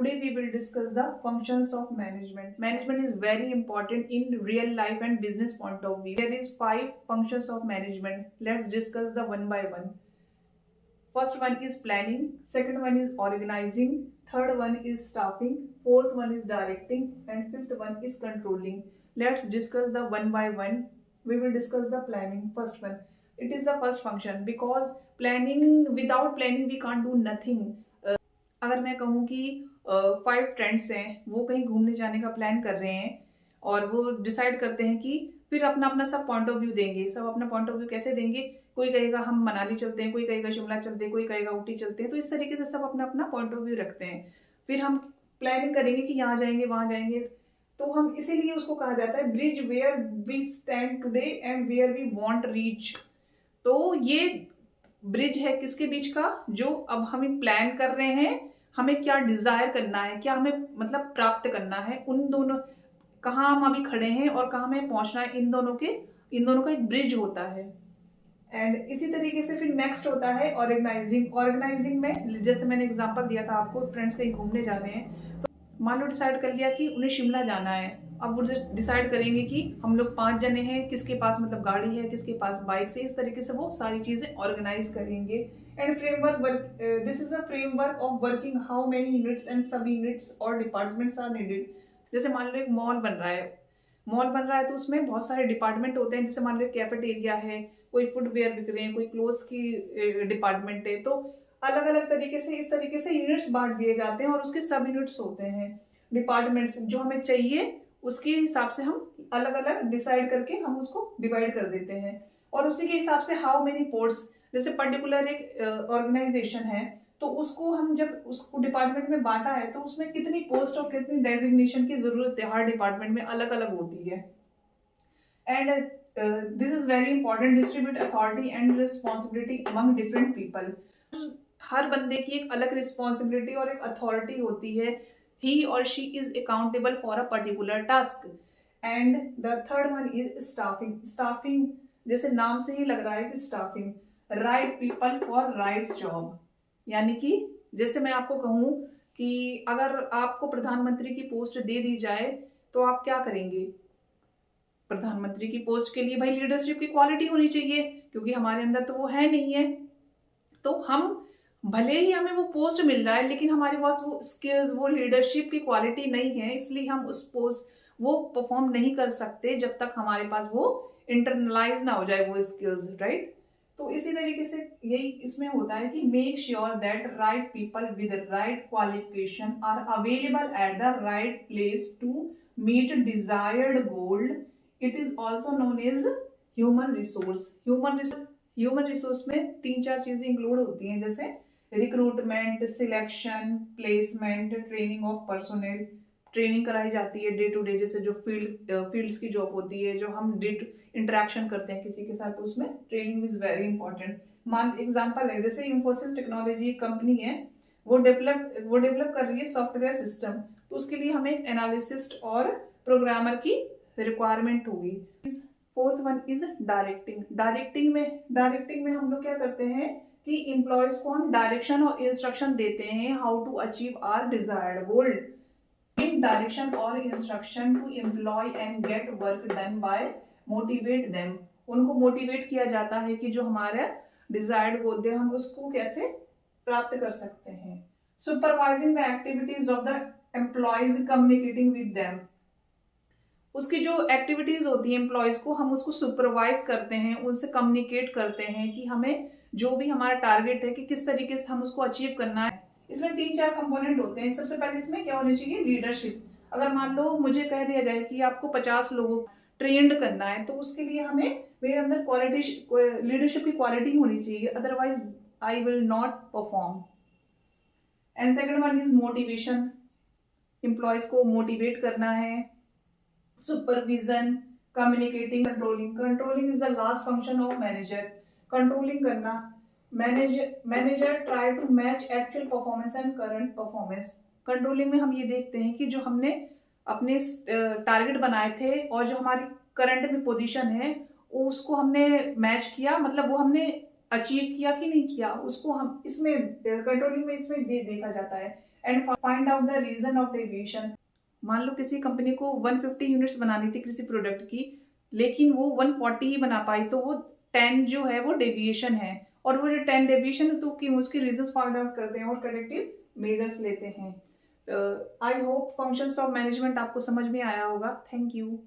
today we will discuss the functions of management. Management is very important in real life and business point of view. There is 5 functions of management. Let's discuss the one by one. First one is planning, second one is organizing, third one is staffing, fourth one is directing, and fifth one is controlling. Let's discuss the one by one. We will discuss the planning. First one. It is the first function because planning, without planning we can't do nothing. अगर मैं कहूँ कि 5 friends हैं, वो कहीं घूमने जाने का प्लान कर रहे हैं और वो डिसाइड करते हैं कि फिर अपना अपना सब पॉइंट ऑफ व्यू देंगे। सब अपना पॉइंट ऑफ व्यू कैसे देंगे? कोई कहेगा हम मनाली चलते हैं, कोई कहेगा शिमला चलते हैं, कोई कहेगा ऊटी चलते हैं। तो इस तरीके से सब अपना अपना पॉइंट ऑफ व्यू रखते हैं। फिर हम प्लानिंग करेंगे कि यहाँ जाएंगे, वहाँ जाएंगे। तो हम इसीलिए उसको कहा जाता है bridge where we stand today and where we want reach. तो ये ब्रिज है किसके बीच का? जो अब हमें प्लान कर रहे हैं, हमें क्या डिजायर करना है, क्या हमें मतलब प्राप्त करना है, उन दोनों कहाँ हम अभी खड़े हैं और कहाँ हमें पहुंचना है, इन दोनों का एक ब्रिज होता है। एंड इसी तरीके से फिर नेक्स्ट होता है ऑर्गेनाइजिंग। ऑर्गेनाइजिंग में जैसे मैंने एग्जांपल दिया था आपको, फ्रेंड्स कहीं घूमने जा रहे हैं, तो मान लो डिसाइड कर लिया कि उन्हें शिमला जाना है। अब वो डिसाइड करेंगे कि हम लोग 5 जने हैं, किसके पास मतलब गाड़ी है, किसके पास बाइक से, इस तरीके से वो सारी चीजें ऑर्गेनाइज करेंगे। And framework work, this is a framework of working how many units and सब यूनिट्स और डिपार्टमेंट्स आर नीडेड। जैसे मान लो एक मॉल बन रहा है, तो उसमें बहुत सारे डिपार्टमेंट होते हैं। जैसे मान लो कैफेटेरिया है, कोई फुटवेयर बिक रहे हैं, कोई क्लोथ्स की डिपार्टमेंट है। तो अलग अलग तरीके से इस तरीके से यूनिट्स बांट दिए जाते हैं और उसके सब यूनिट्स होते हैं, डिपार्टमेंट्स जो हमें चाहिए उसके हिसाब से हम अलग अलग डिसाइड करके हम उसको डिवाइड कर देते हैं। और उसी के हिसाब से हाउ मेनी पोस्ट्स, जैसे पर्टिकुलर एक ऑर्गेनाइजेशन है तो उसको हम जब उसको डिपार्टमेंट में बांटा है तो उसमें कितनी पोस्ट और कितनी डेजिग्नेशन की जरूरत है, हर डिपार्टमेंट में अलग अलग होती है। And this is very important, distribute authority and responsibility among different people. हर बंदे की एक अलग रिस्पॉन्सिबिलिटी और एक अथॉरिटी होती है। he or she is accountable for a particular task. And the third one is staffing. Staffing जैसे नाम से ही लग रहा है कि staffing, right people for right job। यानी कि जैसे मैं आपको कहूँ कि अगर आपको प्रधानमंत्री की पोस्ट दे दी जाए तो आप क्या करेंगे? प्रधानमंत्री की पोस्ट के लिए भाई लीडरशिप की क्वालिटी होनी चाहिए, क्योंकि हमारे अंदर तो वो है नहीं है। तो हम भले ही हमें वो पोस्ट मिल रहा है लेकिन हमारे पास वो स्किल्स, वो लीडरशिप की क्वालिटी नहीं है, इसलिए हम उस पोस्ट वो परफॉर्म नहीं कर सकते जब तक हमारे पास वो इंटरनलाइज ना हो जाए वो स्किल्स, राइट। तो इसी तरीके से यही इसमें होता है कि make sure that right people with right qualification are available at the right place to meet desired goal. It is also known as human resource. Human resource में 3-4 चीजें इंक्लूड होती हैं, जैसे recruitment, selection, placement, training of personnel. Training कराई जाती है day to day, जैसे जो फील्ड्स की जॉब होती है, जो हम डे टू इंटरेक्शन करते हैं किसी के साथ, तो उसमें ट्रेनिंग इज वेरी इंपॉर्टेंट। मान एग्जांपल है, जैसे इंफोसिस टेक्नोलॉजी कंपनी है, वो डेवलप कर रही है सॉफ्टवेयर सिस्टम, तो उसके लिए हमें एक एनालिसिस्ट और प्रोग्रामर की रिक्वायरमेंट होगी। Fourth one is directing. Directing में हम लोग क्या करते हैं कि एम्प्लॉयज को हम डायरेक्शन और इंस्ट्रक्शन देते हैं how to achieve our desired goal. Give direction और instruction to employ and get work done by motivate them. उनको मोटिवेट किया जाता है कि जो हमारा डिजायर्ड गोल है हम उसको कैसे प्राप्त कर सकते हैं। Supervising the activities of the employees, communicating with them. उसकी जो एक्टिविटीज होती है एम्प्लॉयज को, हम उसको सुपरवाइज करते हैं, उनसे कम्युनिकेट करते हैं कि हमें जो भी हमारा टारगेट है कि किस तरीके से हम उसको अचीव करना है। इसमें 3-4 कंपोनेंट होते हैं। सबसे पहले इसमें क्या होनी चाहिए? लीडरशिप। अगर मान लो मुझे कह दिया जाए कि आपको 50 लोगों ट्रेंड करना है, तो उसके लिए हमें मेरे अंदर क्वालिटी, लीडरशिप की क्वालिटी होनी चाहिए, otherwise I will not perform. And second one is motivation. Employees को मोटिवेट करना है। Supervision, communicating, controlling is the last function of manager. Controlling करना, manager try to match actual performance and current performance. Controlling में हम ये देखते हैं कि जो हमने अपने टारगेट बनाए थे और जो हमारी करंट में पोजीशन है उसको हमने मैच किया, मतलब वो हमने अचीव किया कि नहीं किया, उसको हम इसमें कंट्रोलिंग में इसमें देखा जाता है। And find out the reason of deviation. मान लो किसी कंपनी को 150 यूनिट्स बनानी थी किसी प्रोडक्ट की, लेकिन वो 140 ही बना पाई, तो वो 10 जो है वो डेविएशन है। और वो जो 10 डेविएशन है तो कि उसके रीजंस फाइंड आउट करते हैं और करेक्टिव मेजर्स लेते हैं। I hope functions of management आपको समझ में आया होगा। Thank you.